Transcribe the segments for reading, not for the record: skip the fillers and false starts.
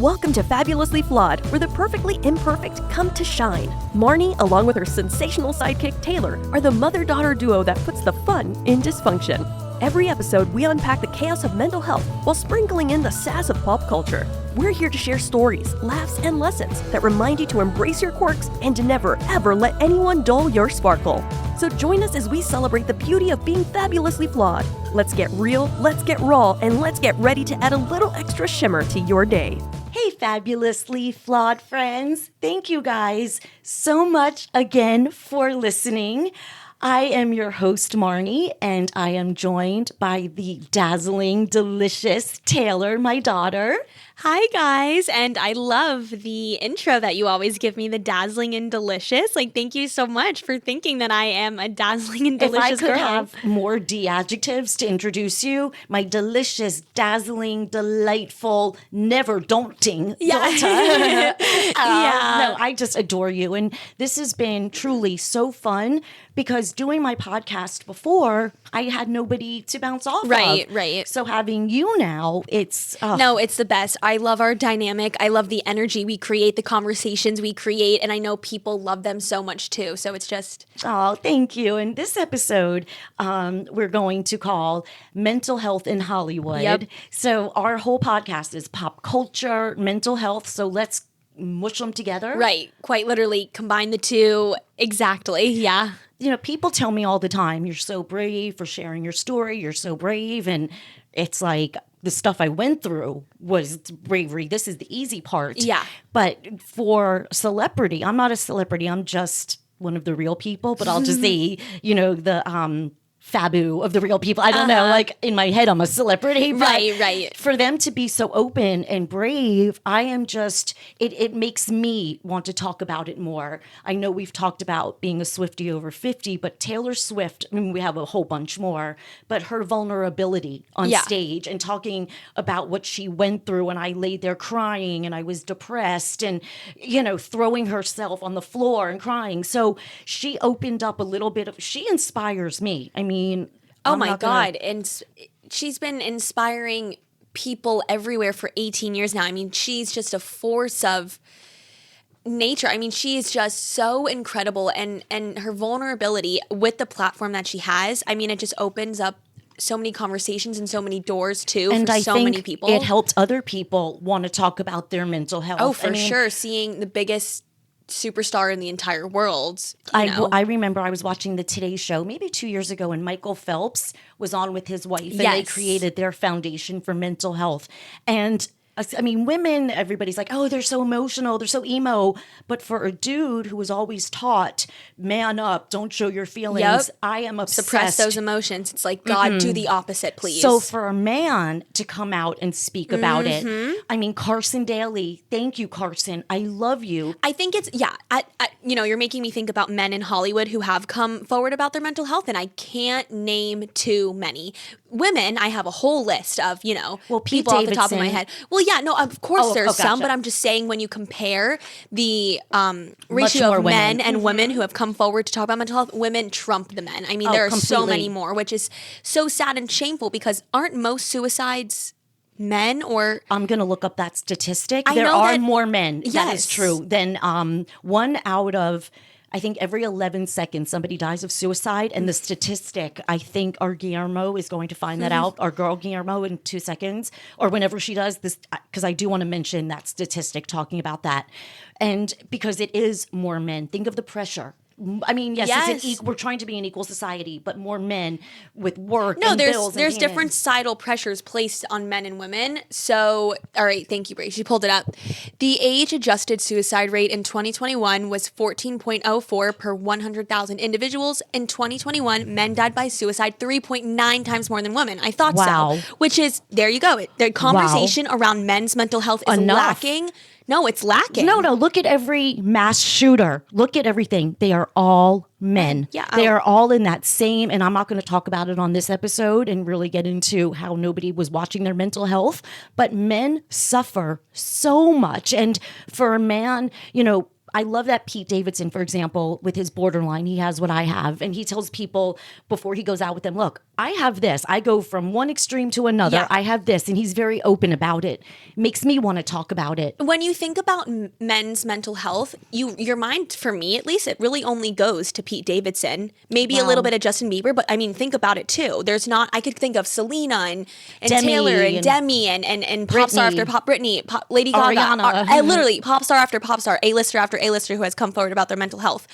Welcome to Fabulously Flawed, where the perfectly imperfect come to shine. Marni, along with her sensational sidekick Taylor, are the mother-daughter duo that puts the fun in dysfunction. Every episode, we unpack the chaos of mental health while sprinkling in the sass of pop culture. We're here to share stories, laughs, and lessons that remind you to embrace your quirks and to never, ever let anyone dull your sparkle. So join us as we celebrate the beauty of being fabulously flawed. Let's get real, let's get raw, and let's get ready to add a little extra shimmer to your day. Hey, fabulously flawed friends. Thank you guys so much again for listening. I am your host, Marni, and I am joined by the dazzling, delicious Taylor, my daughter. Hi, guys. And I love the intro that you always give me, the dazzling and delicious. Thank you so much for thinking that I am a dazzling and delicious girl. If I could have more D-adjectives to introduce you, my delicious, dazzling, delightful, never daunting daughter. No, I just adore you. And this has been truly so fun because doing my podcast before, I had nobody to bounce off of. Right. So having you now, it's... No, it's the best. I love our dynamic. I love the energy we create, the conversations we create, and I know people love them so much too. So it's just... Oh, thank you. And this episode, we're going to call Mental Health in Hollywood. Yep. So our whole podcast is pop culture, mental health. So let's mush them together. Right. Quite literally combine the two. Exactly. Yeah. You know, people tell me all the time, you're so brave for sharing your story. You're so brave. And it's like the stuff I went through was bravery. This is the easy part. Yeah. But for celebrity, I'm not a celebrity. I'm just one of the real people. But I'll just say, the Fabu of the real people. I don't know, like in my head, I'm a celebrity. But Right. for them to be so open and brave, I am just, it makes me want to talk about it more. I know we've talked about being a Swiftie over 50, but Taylor Swift, I mean, we have a whole bunch more, but her vulnerability on stage and talking about what she went through, and I laid there crying and I was depressed and, throwing herself on the floor and crying. So she opened up a little bit she inspires me. I mean, oh my God. And she's been inspiring people everywhere for 18 years now. I mean, she's just a force of nature. I mean, she is just so incredible. And her vulnerability with the platform that she has, I mean, it just opens up so many conversations and so many doors too and for I so think many people. It helps other people want to talk about their mental health. Oh, for sure. Seeing the biggest superstar in the entire world. I remember I was watching the Today Show maybe 2 years ago, and Michael Phelps was on with his wife, and they created their foundation for mental health. And I mean, women, everybody's like, oh, they're so emotional, they're so emo. But for a dude who was always taught, man up, don't show your feelings, I am obsessed. Suppress those emotions. It's like, God, do the opposite, please. So for a man to come out and speak about it, I mean, Carson Daly, thank you, Carson. I love you. I think it's, you're making me think about men in Hollywood who have come forward about their mental health, and I can't name too many. Women, I have a whole list of, people off the top of my head. Well, yeah, no, of course there's some, but I'm just saying when you compare the ratio of men and women who have come forward to talk about mental health, women trump the men. I mean, there are so many more, which is so sad and shameful because aren't most suicides men? Or I'm going to look up that statistic. There are more men. Yes. That is true. Than one out of, I think, every 11 seconds somebody dies of suicide. And the statistic, I think our Guillermo is going to find that out, our girl Guillermo, in 2 seconds, or whenever she does this, because I do want to mention that statistic talking about that. And because it is more men. Think of the pressure. I mean, yes. We're trying to be an equal society, but more men with work and bills. There's different societal pressures placed on men and women. So, all right, thank you, Bray. She pulled it up. The age-adjusted suicide rate in 2021 was 14.04 per 100,000 individuals. In 2021, men died by suicide 3.9 times more than women. I thought so. Which is, there you go. The conversation around men's mental health is lacking. No, it's lacking. No, look at every mass shooter. Look at everything. They are all men. Yeah. They are all in that same, and I'm not going to talk about it on this episode and really get into how nobody was watching their mental health, but men suffer so much. And for a man, I love that Pete Davidson, for example, with his borderline, he has what I have. And he tells people before he goes out with them, look, I have this. I go from one extreme to another. Yeah. I have this. And he's very open about it. Makes me want to talk about it. When you think about men's mental health, your mind, for me at least, it really only goes to Pete Davidson, maybe a little bit of Justin Bieber, but I mean, think about it too. There's not, I could think of Selena and Taylor and Demi and pop star after pop, Britney, Lady Gaga, Ariana. Literally pop star after pop star, A-lister after A-lister who has come forward about their mental health.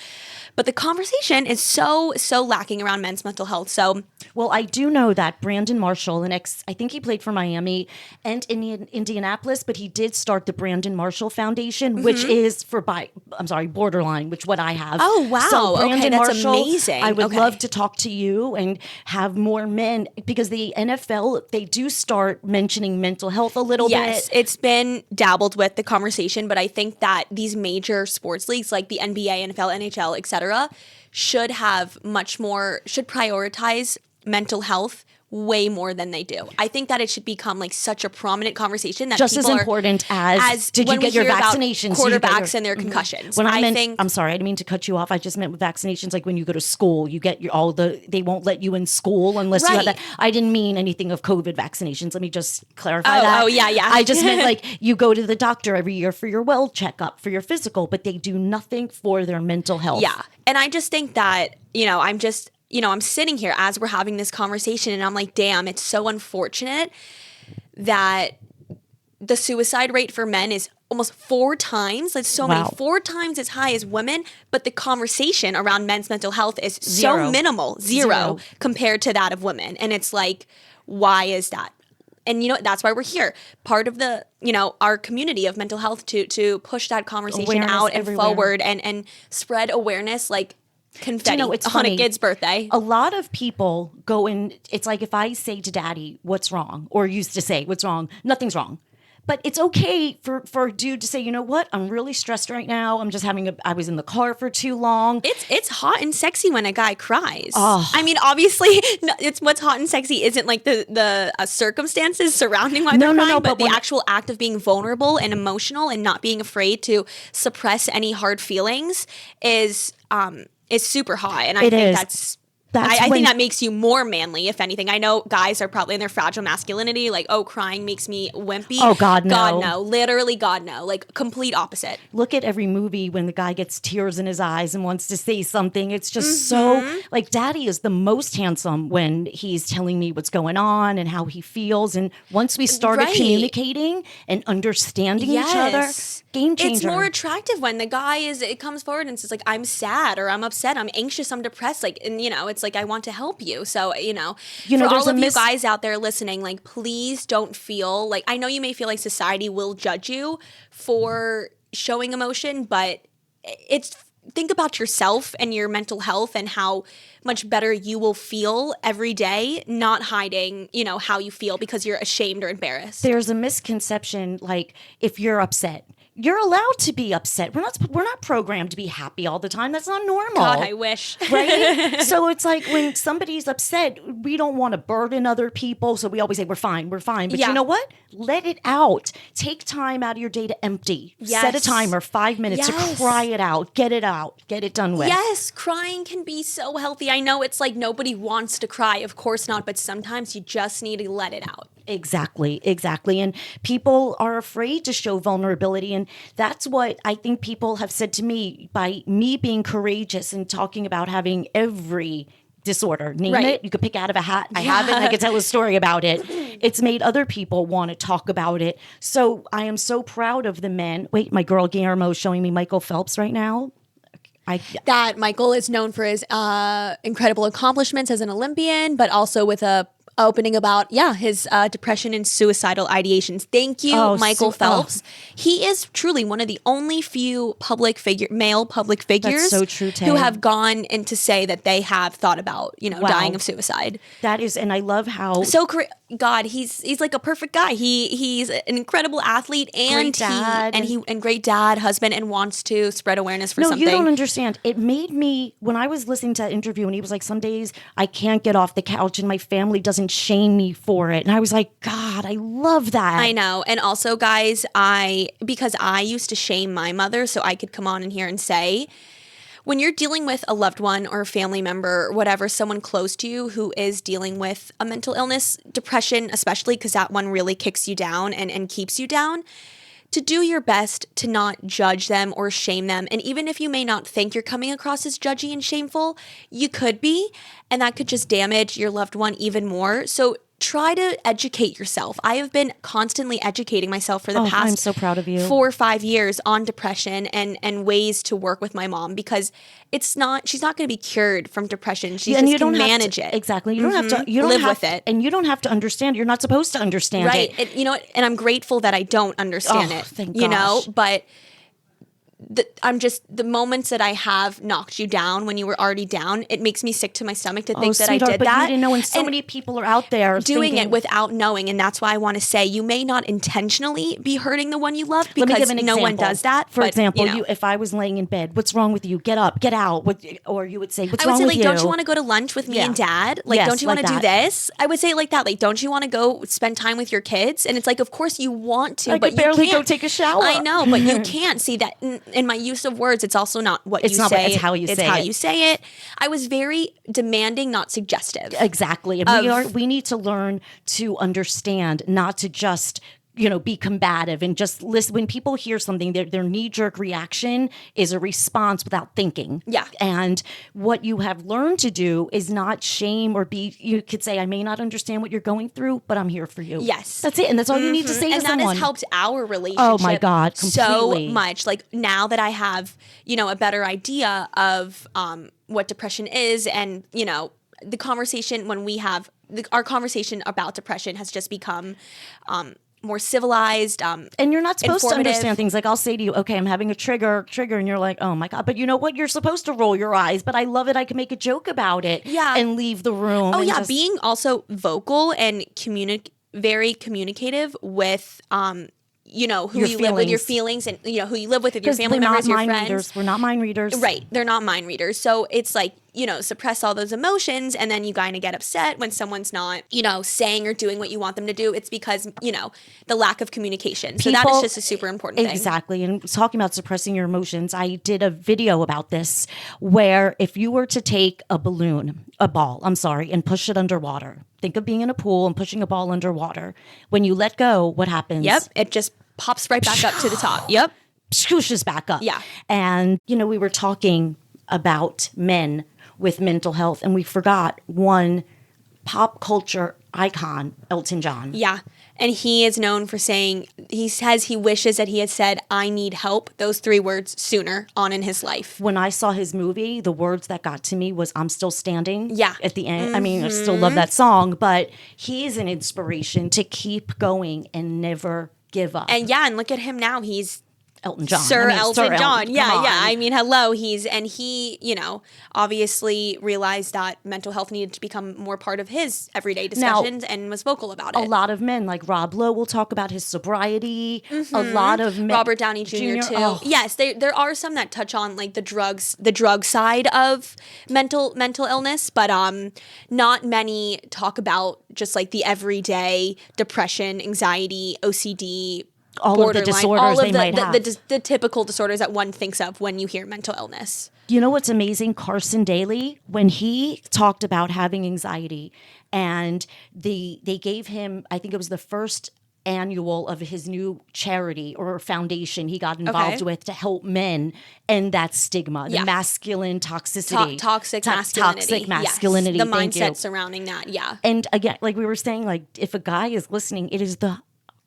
But the conversation is so lacking around men's mental health. So, well, I do know that Brandon Marshall, I think he played for Miami and Indianapolis, but he did start the Brandon Marshall Foundation, which is for borderline, which what I have. Oh, wow. So Brandon that's Marshall, amazing. I would love to talk to you and have more men, because the NFL, they do start mentioning mental health a little bit. Yes, it's been dabbled with the conversation, but I think that these major sports leagues like the NBA, NFL, NHL, etc., should prioritize mental health way more than they do. I think that it should become like such a prominent conversation that just as important as did you get your vaccinations? Quarterbacks and their concussions. When I'm sorry, I didn't mean to cut you off. I just meant with vaccinations, like when you go to school, you get they won't let you in school unless you have that. I didn't mean anything of COVID vaccinations. Let me just clarify that. Oh, yeah. I just meant like you go to the doctor every year for your well checkup, for your physical, but they do nothing for their mental health. Yeah. And I just think that, I'm sitting here as we're having this conversation and I'm like, damn, it's so unfortunate that the suicide rate for men is almost 4 times. That's so many, 4 times as high as women. But the conversation around men's mental health is so minimal, zero compared to that of women. And it's like, why is that? And that's why we're here. Part of the, our community of mental health to push that conversation out and forward and spread awareness like confetti it's on funny. A kid's birthday. A lot of people go in, it's like if I say to daddy, what's wrong? Or used to say, what's wrong? Nothing's wrong. But it's okay for a dude to say, you know what? I'm really stressed right now. I'm just I was in the car for too long. It's hot and sexy when a guy cries. Oh. I mean, obviously, it's what's hot and sexy isn't like the circumstances surrounding why they're crying, but the actual act of being vulnerable and emotional and not being afraid to suppress any hard feelings is super hot. And I think I think that makes you more manly, if anything. I know guys are probably in their fragile masculinity, like, oh, crying makes me wimpy. Oh, God, no. God, no. Literally, God, no. Like, complete opposite. Look at every movie when the guy gets tears in his eyes and wants to say something. It's just so, like, daddy is the most handsome when he's telling me what's going on and how he feels. And once we started communicating and understanding each other, game changer. It's more attractive when the guy it comes forward and says, like, I'm sad or I'm upset, I'm anxious, I'm depressed. Like, and, it's like, I want to help you. So, for all of you guys out there listening, like, please don't feel like, I know you may feel like society will judge you for showing emotion, but think about yourself and your mental health and how much better you will feel every day, not hiding, how you feel because you're ashamed or embarrassed. There's a misconception, like, if you're upset, you're allowed to be upset. We're not programmed to be happy all the time. That's not normal. God, I wish. Right? So it's like when somebody's upset, we don't want to burden other people. So we always say, we're fine. But you know what? Let it out. Take time out of your day to empty. Yes. Set a timer, 5 minutes to cry it out. Get it out. Get it done with. Yes, crying can be so healthy. I know it's like nobody wants to cry. Of course not. But sometimes you just need to let it out. Exactly. And people are afraid to show vulnerability. And that's what I think people have said to me by me being courageous and talking about having every disorder. Name it. You could pick out of a hat. I have it. And I could tell a story about it. It's made other people want to talk about it. So I am so proud of the men. Wait, my girl Guillermo is showing me Michael Phelps right now. That Michael is known for his incredible accomplishments as an Olympian, but also with a opening about his depression and suicidal ideations. Thank you, Michael Phelps. He is truly one of the only few male public figures That's so true, Tay. who have gone in to say that they have thought about dying of suicide. That is, and I love how God, he's like a perfect guy. He's an incredible athlete and great dad, husband, and wants to spread awareness for something. No, you don't understand. It made me, when I was listening to that interview and he was like, some days I can't get off the couch and my family doesn't shame me for it. And I was like, God, I love that. I know. And also, guys, because I used to shame my mother so I could come on in here and say, when you're dealing with a loved one or a family member or whatever, someone close to you who is dealing with a mental illness, depression especially, because that one really kicks you down and keeps you down, to do your best to not judge them or shame them. And even if you may not think you're coming across as judgy and shameful, you could be, and that could just damage your loved one even more. So try to educate yourself. I have been constantly educating myself for the past I'm so proud of you. 4 or 5 years on depression and ways to work with my mom, because she's not going to be cured from depression. She just can manage it. Exactly. You don't have to live with it. And you don't have to understand. You're not supposed to understand it. Right. You know, and I'm grateful that I don't understand it. Thank you know, gosh. but the moments that I have knocked you down when you were already down, it makes me sick to my stomach to think that I did but that. you didn't know, when so many people are out there doing thinking, it without knowing. And that's why I want to say you may not intentionally be hurting the one you love, Let me because give an no one example. does that. For But, example, you know, if I was laying in bed, what's wrong with you? Get up, get out. Or you would say, what's I would wrong say, with like, you? don't you want to go to lunch with me and dad? Like, Yes, don't you want to like do that. this? I would say it like that. Like, don't you want to go spend time with your kids? And it's like, of course you want to, I but could barely you go can't. take a shower. I know, but you can't see that in my use of words. It's also not what It's you not say. what- it's how you it's say how it. you say it. I was very demanding, not suggestive. Exactly. And we need to learn to understand, not to just, be combative and just listen. When people hear something, their knee-jerk reaction is a response without thinking. Yeah. And what you have learned to do is not shame or you could say, I may not understand what you're going through, but I'm here for you. Yes. That's it. And that's all you need to say to and someone. that has helped our relationship. Oh my God, so completely. much. Like, now that I have, a better idea of what depression is, and the conversation when we have our conversation about depression has just become more civilized. And you're not supposed to informative. understand things. Like, I'll say to you, okay, I'm having a trigger, and you're like, oh my God. But you know what? You're supposed to roll your eyes, but I love it. I can make a joke about it and leave the room. Oh and yeah, just- being also vocal and very communicative with who Your you live with, your feelings. feelings, and who you live with your 'Cause family we're members, not your mind friends. readers. We're not mind readers. Right. They're not mind readers. So it's like, suppress all those emotions, and then you kind of get upset when someone's not, saying or doing what you want them to do. It's because, the lack of communication. So that is just a super important thing. Exactly. And talking about suppressing your emotions, I did a video about this where if you were to take a ball, and push it underwater. Think of being in a pool and pushing a ball underwater. When you let go, what happens? Yep. It just pops right back up to the top. Yep. Swooshes back up. Yeah. And, we were talking about men with mental health, and we forgot one pop culture icon, Elton John. Yeah. And he is known for saying, he says he wishes that he had said, I need help, those 3 words sooner on in his life. When I saw his movie, the words that got to me was, I'm still standing. Yeah. At the end. I mean, I still love that song, but he is an inspiration to keep going and never give up. And yeah, and look at him now. He's Elton John. Sir Elton John. Yeah, come on. yeah. I mean, hello. He, obviously realized that mental health needed to become more part of his everyday discussions and was vocal about it. A lot of men, like Rob Lowe, will talk about his sobriety. A lot of men. Robert Downey Jr. too. Oh. Yes, there are some that touch on like the drug side of mental illness, but not many talk about just like the everyday depression, anxiety, OCD, all of the disorders they might have. The typical disorders that one thinks of when you hear mental illness. You know what's amazing? Carson Daly, when he talked about having anxiety, and they gave him, I think it was the first annual of his new charity or foundation he got involved with to help men end that stigma, the masculine toxicity. Toxic masculinity. Toxic masculinity. Yes. The Thank mindset you. surrounding that, yeah. And again, like we were saying, like if a guy is listening, it is the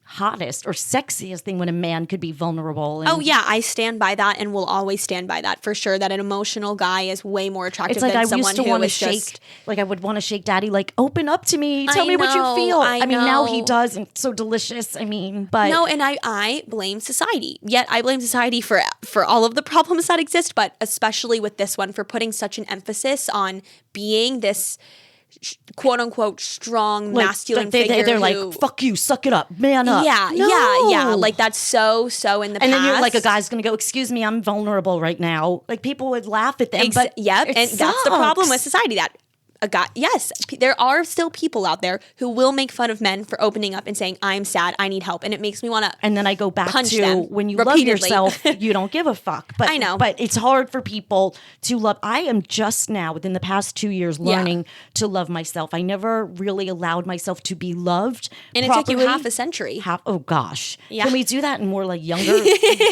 hottest or sexiest thing when a man could be vulnerable. And oh yeah, I stand by that and will always stand by that for sure. That an emotional guy is way more attractive it's like than I someone used to who want to is shake, just. like I would want to shake daddy, like open up to me, tell I me what you know, feel. I mean, now he know. does, and it's so delicious. I mean, but No, and I blame society. Yet I blame society for all of the problems that exist, but especially with this one for putting such an emphasis on being this quote unquote strong like, masculine they're figure. like, who, fuck you, suck it up, man up. yeah, No. yeah. Like that's so in the And past. then you're like, a guy's gonna go, excuse me, I'm vulnerable right now. Like people would laugh at them, but yep, it and that's the problem with sucks. society. That a guy. Yes, there are still people out there who will make fun of men for opening up and saying, I'm sad, I need help. And it makes me want to And then I go back punch to them when you repeatedly. love yourself, you don't give a fuck. But I know. But it's hard for people to love. I am just now, within the past 2 years, learning to love myself. I never really allowed myself to be loved. And it properly. took you half a century. Oh gosh. Yeah. Can we do that in more like younger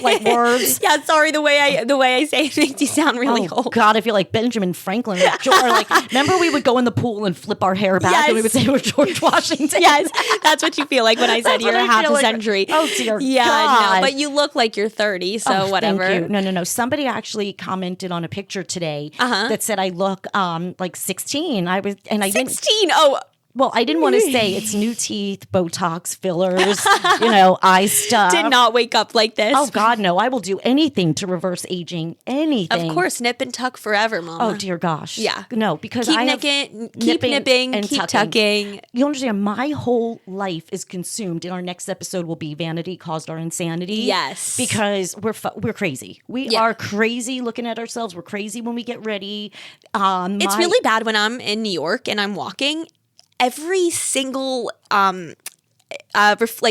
like words? Yeah, sorry, the way I say it makes you sound really old. God, I feel like Benjamin Franklin or like remember we would go in the pool and flip our hair back and we would say we're George Washington. Yes, that's what you feel like when I said you're half a century. Oh dear yeah, God. No, but you look like you're 30, so whatever. Thank you. No. Somebody actually commented on a picture today that said I look like 16. I 16. Oh. Well, I didn't want to say it's new teeth, Botox, fillers, eye stuff. Did not wake up like this. Oh, God, no. I will do anything to reverse aging. Anything. Of course, nip and tuck forever, Mama. Oh, dear gosh. Yeah. No, because keep I keep nipping, and keep tucking. tucking. You understand, my whole life is consumed. And our next episode will be Vanity Caused Our Insanity. Yes. Because we're crazy. We are crazy looking at ourselves. We're crazy when we get ready. It's really bad when I'm in New York and I'm walking. Every single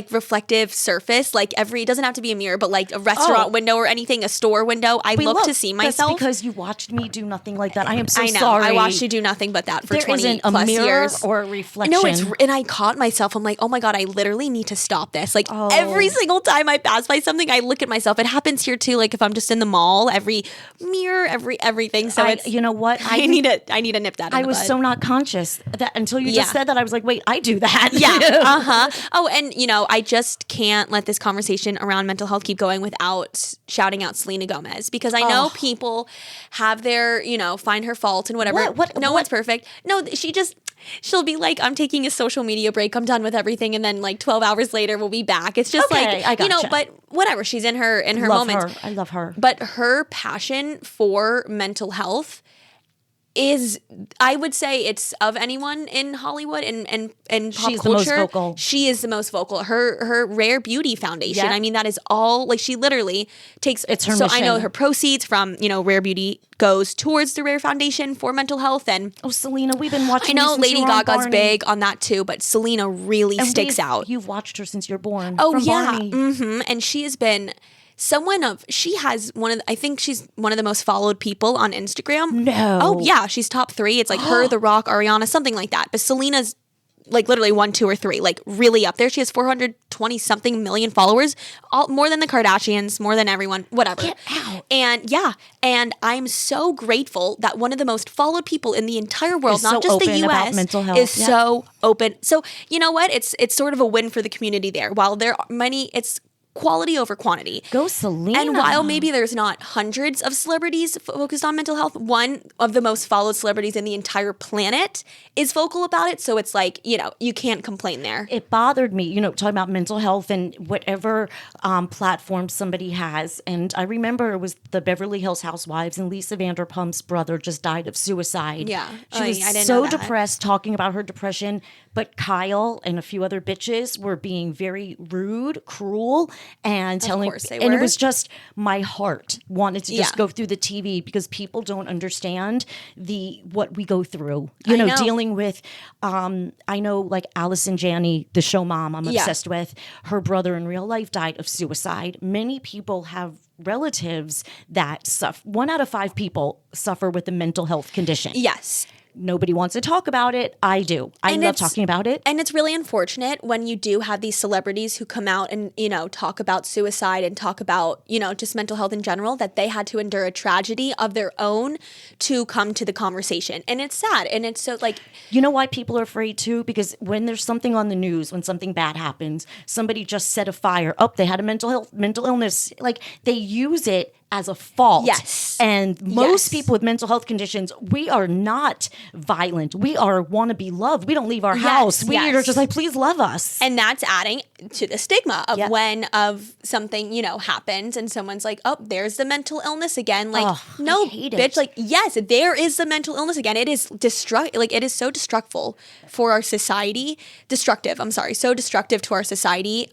reflective surface, like it doesn't have to be a mirror, but like a restaurant window or anything, a store window. I look to see myself. That's because you watched me do nothing like that. I am so I know. sorry. I watched you do nothing but that for there 20 isn't a plus mirror years. Or a reflection. No, and I caught myself. I'm like, oh my God, I literally need to stop this. Like every single time I pass by something, I look at myself. It happens here too. Like if I'm just in the mall, every mirror, everything. So it's, you know what? I need to nip that. I was so not conscious that until you just said that. I was like, wait, I do that. Yeah. Oh, and I just can't let this conversation around mental health keep going without shouting out Selena Gomez, because I know people have their, find her fault and whatever. No one's perfect. No, she'll be like, I'm taking a social media break. I'm done with everything. And then like 12 hours later, we'll be back. It's just I gotcha. But whatever. She's in her moments. I love her. But her passion for mental health is, I would say, it's of anyone in Hollywood and pop She's culture. The most vocal. She is the most vocal. Her Rare Beauty Foundation. Yep. I mean, that is all, like, she literally takes. It's her so mission. I know her proceeds from Rare Beauty goes towards the Rare Foundation for mental health. And Selena, we've been watching. I know you since Lady you were on Gaga's Barney. big on that too, but Selena really sticks out. You've watched her since you're born. Oh from yeah, Barney. And she has been. She has I think she's one of the most followed people on Instagram. No. Oh yeah, she's top 3. It's like her, The Rock, Ariana, something like that. But Selena's like literally 1, 2, or 3, like really up there. She has 420 something million followers, more than the Kardashians, more than everyone, whatever. Get out. And I'm so grateful that one of the most followed people in the entire world, Is not so just the open about US, mental health. is so open. So you know what? It's sort of a win for the community there. While there are many, it's quality over quantity. Go Selena. And while maybe there's not hundreds of celebrities focused on mental health, one of the most followed celebrities in the entire planet is vocal about it. So it's like, you can't complain there. It bothered me, talking about mental health and whatever platform somebody has. And I remember it was the Beverly Hills Housewives, and Lisa Vanderpump's brother just died of suicide. Yeah. She was I didn't so know that. depressed talking about her depression. But Kyle and a few other bitches were being very rude, cruel, and telling. Of course they and were. it was just my heart wanted to just Yeah. go through the TV, because people don't understand what we go through. I know. Dealing with. I know, like Allison Janney, the show mom I'm obsessed with. Her brother in real life died of suicide. Many people have relatives that suffer. 1 out of 5 people suffer with a mental health condition. Yes. Nobody wants to talk about it. I do. I love talking about it. And it's really unfortunate when you do have these celebrities who come out and, talk about suicide and talk about, just mental health in general, that they had to endure a tragedy of their own to come to the conversation. And it's sad. And it's so like... You know why people are afraid too? Because when there's something on the news, when something bad happens, somebody just set a fire. They had a mental illness. Like, they use it as a fault. Yes. And most people with mental health conditions, we are not violent. We want to be loved. We don't leave our house. We are just like, please love us. And that's adding to the stigma of when something, happens and someone's like, oh, there's the mental illness again. Like, no, bitch. Like, yes, there is the mental illness again. It is it is so destructive for our society. So destructive to our society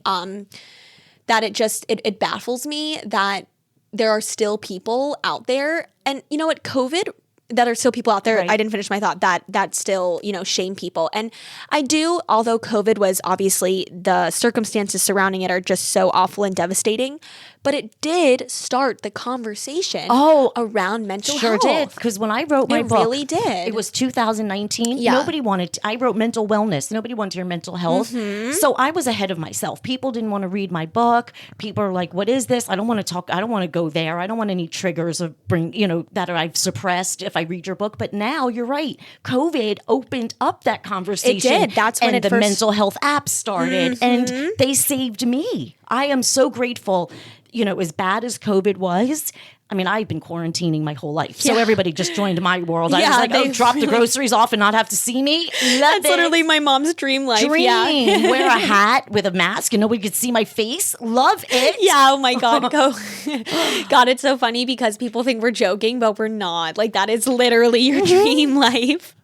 that it baffles me that there are still people out there. And you know what? COVID that are still people out there. Right. I didn't finish my thought that still, shame people. And I do, although COVID was obviously, the circumstances surrounding it are just so awful and devastating, but it did start the conversation around mental health. Sure did. Because when I wrote my book, it really did. It was 2019. Yeah. Nobody wanted, I wrote mental wellness. Nobody wanted to hear mental health. So I was ahead of myself. People didn't want to read my book. People are like, what is this? I don't want to talk. I don't want to go there. I don't want any triggers of that I've suppressed if I read your book. But now you're right. COVID opened up that conversation. It did. That's when and the mental health app started, and they saved me. I am so grateful. As bad as COVID was, I mean, I've been quarantining my whole life. So everybody just joined my world. I was like, drop the groceries off and not have to see me. That's literally my mom's dream life. Yeah. Wear a hat with a mask and nobody could see my face. Love it. Yeah, oh my God. God, it's so funny because people think we're joking, but we're not. Like, that is literally your dream life.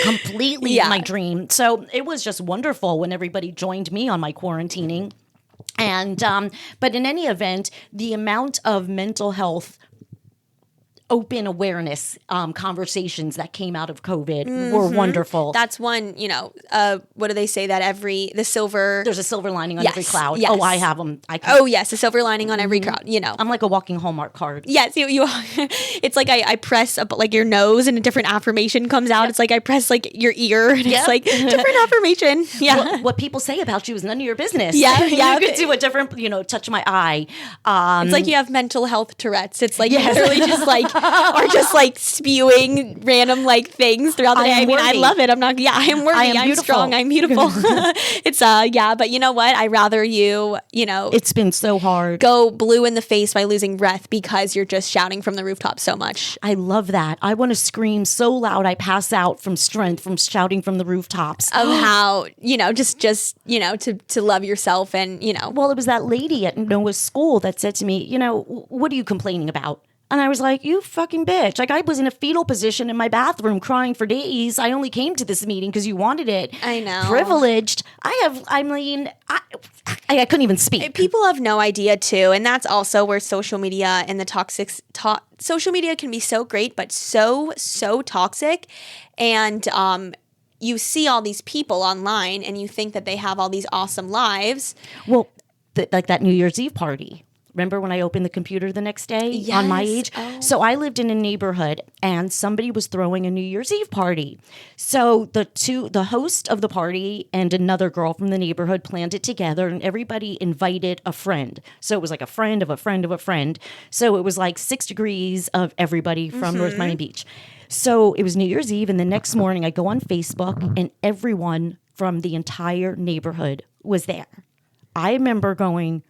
Completely my dream. So it was just wonderful when everybody joined me on my quarantining. And but in any event, the amount of mental health open awareness conversations that came out of COVID were wonderful. That's one, what do they say that there's a silver lining on every cloud. Yes. Oh, I have them. Yes, a silver lining on every cloud, I'm like a walking Hallmark card. Yes, you it's like I press like your nose and a different affirmation comes out. Yep. It's like I press like your ear and it's like different affirmation. Yeah. What people say about you is none of your business. Yeah. You could do a different, touch my eye. It's like you have mental health Tourette's. It's like literally just like are just like spewing random like things throughout the day. I mean, I love it. I am worthy. I'm strong. I'm beautiful. It's but you know what? I rather you, it's been so hard. Go blue in the face by losing breath because you're just shouting from the rooftop so much. I love that. I want to scream so loud I pass out from strength from shouting from the rooftops. Of how, just to love yourself and, Well, it was that lady at Noah's school that said to me, what are you complaining about? And I was like, you fucking bitch. Like, I was in a fetal position in my bathroom crying for days. I only came to this meeting because you wanted it. I know. Privileged. I couldn't even speak. People have no idea, too. And that's also where social media and the social media can be so great, but so toxic. And you see all these people online and you think that they have all these awesome lives. Well, like that New Year's Eve party. Remember when I opened the computer the next day on my age? Oh. So I lived in a neighborhood and somebody was throwing a New Year's Eve party. So the host of the party and another girl from the neighborhood planned it together and everybody invited a friend. So it was like a friend of a friend of a friend. So it was like 6 degrees of everybody from North Miami Beach. So it was New Year's Eve and the next morning I go on Facebook and everyone from the entire neighborhood was there. I remember going,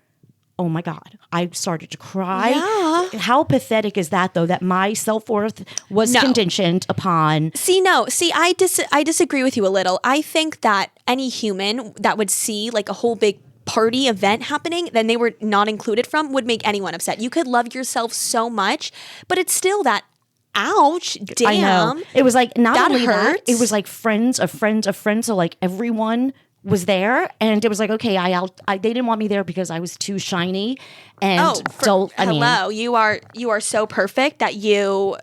oh my God, I started to cry. Yeah. How pathetic is that, though, that my self-worth was conditioned upon... I disagree with you a little. I think that any human that would see like a whole big party event happening, then they were not included from, would make anyone upset. You could love yourself so much, but it's still that, ouch, damn. I know. It was like, not that only hurts. that, it was like friends of friends of friends. So like everyone was there and it was like, okay, they didn't want me there because I was too shiny and hello, you are so perfect that I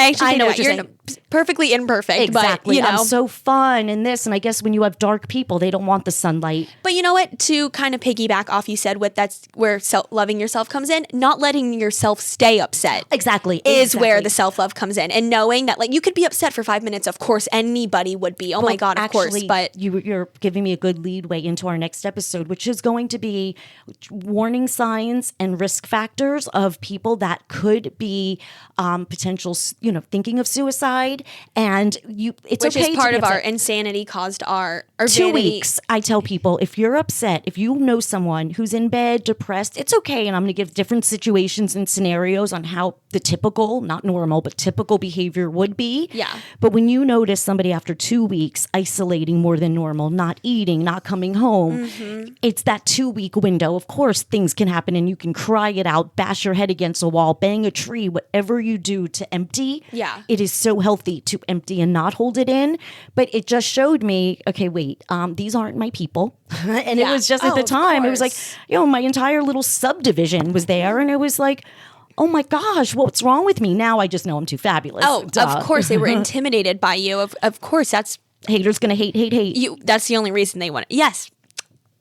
actually know what you're saying. Perfectly imperfect, exactly. But I'm so fun and this, and I guess when you have dark people, they don't want the sunlight. But you know what? To kind of piggyback off, you said that's where loving yourself comes in. Not letting yourself stay upset, exactly, is where the self-love comes in, and knowing that like you could be upset for 5 minutes. Of course, anybody would be. Oh my God, of course. But you're giving me a good leadway into our next episode, which is going to be warning signs and risk factors of people that could be potential, thinking of suicide. And it's which okay is part to be of upset. our insanity caused our 2 weeks. I tell people, if you're upset, if you know someone who's in bed, depressed, it's okay. And I'm going to give different situations and scenarios on how the typical, not normal, but typical behavior would be. Yeah. But when you notice somebody after 2 weeks isolating more than normal, not eating, not coming home, it's that 2-week window. Of course, things can happen and you can cry it out, bash your head against a wall, bang a tree, whatever you do to empty. Yeah. It is so healthy to empty and not hold it in. But it just showed me, okay, wait, these aren't my people. And it was just at the time, it was like, my entire little subdivision was there. And it was like, oh my gosh, what's wrong with me? Now I just know I'm too fabulous. Oh, of course they were intimidated by you. Of course, that's haters gonna hate you. That's the only reason they want it. Yes.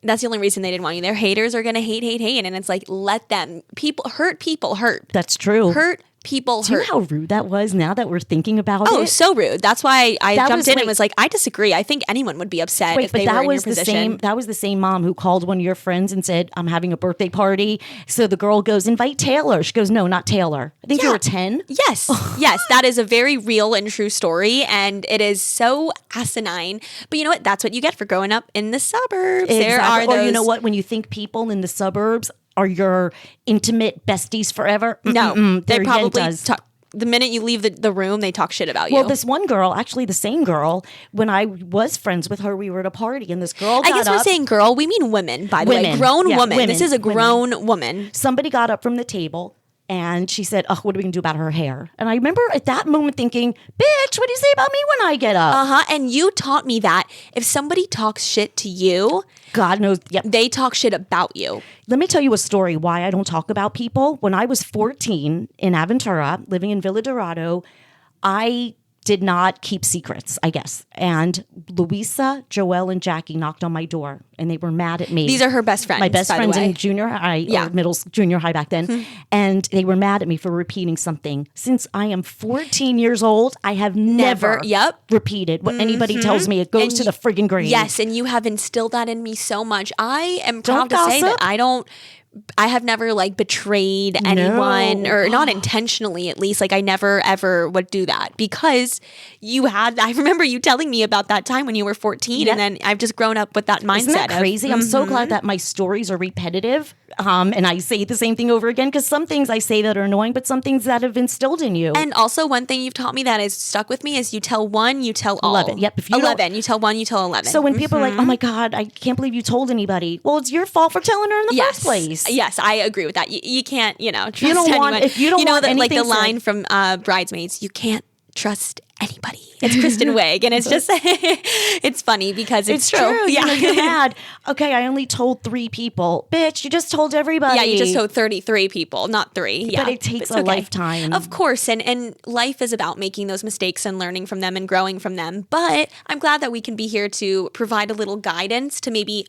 That's the only reason they didn't want you. Their haters are going to hate. And it's like, let them. People hurt. That's true. Hurt people hurt. Do you know how rude that was now that we're thinking about it? Oh, so rude. That's why I jumped in and was like, I disagree. I think anyone would be upset if they were in your position. That was the same mom who called one of your friends and said, I'm having a birthday party. So the girl goes, invite Taylor. She goes, no, not Taylor. I think you were 10. Yes. Yes. That is a very real and true story. And it is so asinine. But you know what? That's what you get for growing up in the suburbs. Exactly. There are those. Or you know what? When you think people in the suburbs are your intimate besties forever. No, they probably talk. The minute you leave the room, they talk shit about you. Well, this one girl, actually the same girl, when I was friends with her, we were at a party and this girl got up. I guess we're saying girl, we mean women, by the way. Grown woman. This is a grown woman. Somebody got up from the table and she said, oh, what are we going to do about her hair? And I remember at that moment thinking, bitch, what do you say about me when I get up? Uh-huh. And you taught me that if somebody talks shit to you, God knows, they talk shit about you. Let me tell you a story why I don't talk about people. When I was 14 in Aventura, living in Villa Dorado, I did not keep secrets, I guess. And Louisa, Joelle, and Jackie knocked on my door, and they were mad at me. These are her best friends, my best by friends the way. in junior high, or junior high back then. And they were mad at me for repeating something. Since I am 14 years old, I have never repeated what anybody tells me. It goes to the friggin' grave. Yes, and you have instilled that in me so much. I am proud to say that I have never like betrayed anyone or not intentionally, at least. Like I never ever would do that because I remember you telling me about that time when you were 14 and then I've just grown up with that mindset. Isn't that crazy? I'm so glad that my stories are repetitive. And I say the same thing over again because some things I say that are annoying, but some things that have instilled in you. And also one thing you've taught me that has stuck with me is you tell one, you tell all. 11. Yep. If you 11. You tell one, you tell 11. So when people are like, oh my God, I can't believe you told anybody. Well, it's your fault for telling her in the first place. Yes, I agree with that. You can't, trust you don't anyone. If you don't want anything like the line from Bridesmaids, you can't trust anybody. It's Kristen Wiig, and it's just it's funny because it's true. Yeah, you're mad. Okay, I only told 3 people. Bitch, you just told everybody. Yeah, you just told 33 people, not 3. Yeah, but it takes a lifetime. Of course, and life is about making those mistakes and learning from them and growing from them. But I'm glad that we can be here to provide a little guidance to maybe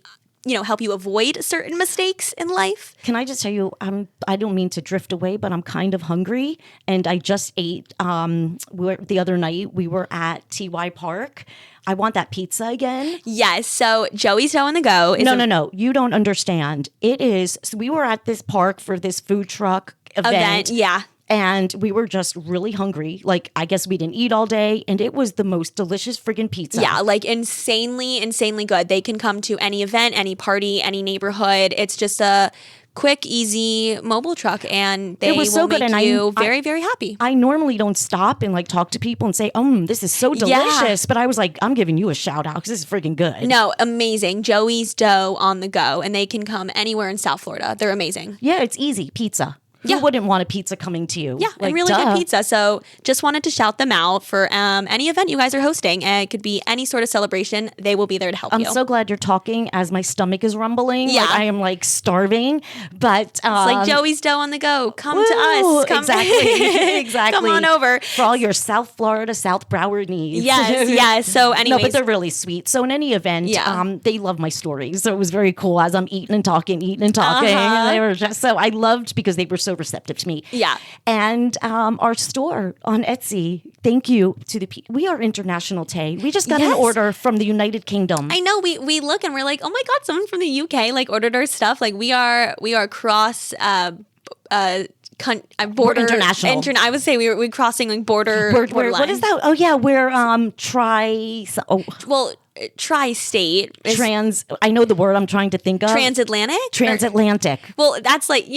help you avoid certain mistakes in life. Can I just tell you, I don't mean to drift away, but I'm kind of hungry. And I just ate, the other night, we were at TY Park. I want that pizza again. Yes. So Joey's Dough on the Go. No. You don't understand. It is, so we were at this park for this food truck event. Yeah. And we were just really hungry. Like, I guess we didn't eat all day. And it was the most delicious friggin' pizza. Yeah, like insanely good. They can come to any event, any party, any neighborhood. It's just a quick, easy mobile truck. And they will make you very, very happy. I normally don't stop and like talk to people and say, this is so delicious. Yeah. But I was like, I'm giving you a shout out because this is friggin' good. No, amazing. Joey's Dough on the Go. And they can come anywhere in South Florida. They're amazing. Yeah, it's easy. Pizza. Who wouldn't want a pizza coming to you? Yeah, and really good pizza. So just wanted to shout them out for any event you guys are hosting. It could be any sort of celebration. They will be there to help you. I'm so glad you're talking as my stomach is rumbling. Yeah. Like, I am like starving. But it's like Joey's Dough on the Go. Come to us. Exactly. Come on over. For all your South Florida, South Broward needs. Yes. So anyways. No, but they're really sweet. So in any event, they love my stories. So it was very cool as I'm eating and talking. And they were just, so I loved because they were so receptive to me. Yeah. And our store on Etsy, thank you to the people. We are international, Tay. We just got an order from the United Kingdom. I know. We look and we're like, oh my God, someone from the UK like ordered our stuff. Like we are cross border international. I would say we're crossing like border. We're what is that? Oh yeah, we're tri-state. I know the word I'm trying to think of. Transatlantic. Well, that's like,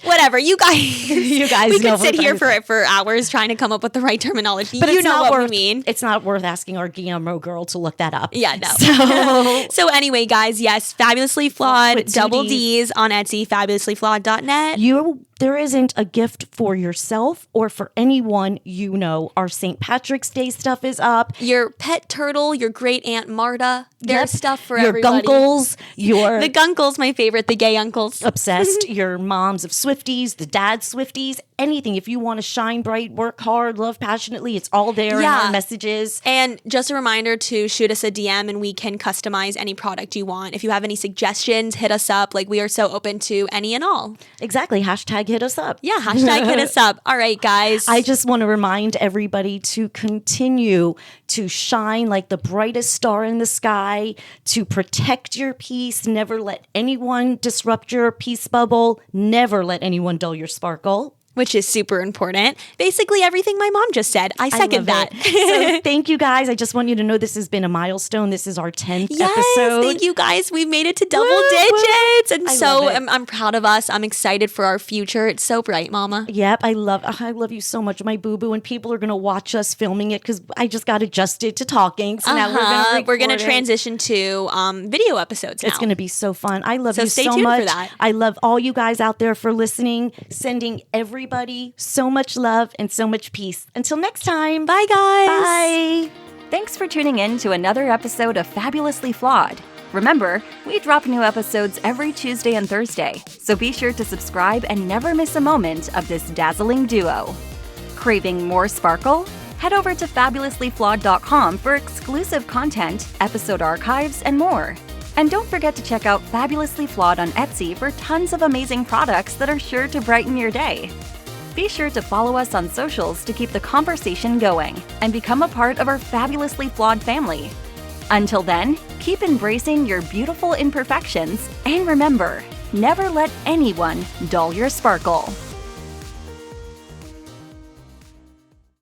whatever. You guys we could sit here for hours trying to come up with the right terminology. But you know what we mean. It's not worth asking our GMO girl to look that up. Yeah, no. So anyway, guys, yes, Fabulously Flawed, double D's on Etsy, fabulouslyflawed.net. You there isn't a gift for yourself or for anyone you know. Our St. Patrick's Day stuff is up. Your pet turtle, your great Aunt Marta. There's stuff for your everybody. Gunkles, The Gunkles, my favorite, the gay uncles. Obsessed, your moms of Swifties, the dad Swifties, anything. If you want to shine bright, work hard, love passionately, it's all there in our messages. And just a reminder to shoot us a DM and we can customize any product you want. If you have any suggestions, hit us up. Like, we are so open to any and all. Exactly. Hashtag hit us up. Yeah, hashtag hit us up. All right, guys. I just want to remind everybody to continue to shine like the brightest star in the sky, to protect your peace, never let anyone disrupt your peace bubble, never let anyone dull your sparkle. Which is super important. Basically everything my mom just said. I second that. So thank you guys. I just want you to know this has been a milestone. This is our 10th episode. Thank you guys. We made it to double digits. And I'm proud of us. I'm excited for our future. It's so bright, Mama. Yep. I love you so much, my boo-boo. And people are going to watch us filming it because I just got adjusted to talking. So now we're going to transition to video episodes now. It's going to be so fun. I love you stay so tuned much. for that. I love all you guys out there for listening, sending everybody so much love and so much peace. Until next time. Bye, guys. Bye. Thanks for tuning in to another episode of Fabulously Flawed. Remember, we drop new episodes every Tuesday and Thursday, so be sure to subscribe and never miss a moment of this dazzling duo. Craving more sparkle? Head over to fabulouslyflawed.com for exclusive content, episode archives, and more. And don't forget to check out Fabulously Flawed on Etsy for tons of amazing products that are sure to brighten your day. Be sure to follow us on socials to keep the conversation going and become a part of our Fabulously Flawed family. Until then, keep embracing your beautiful imperfections and remember, never let anyone dull your sparkle.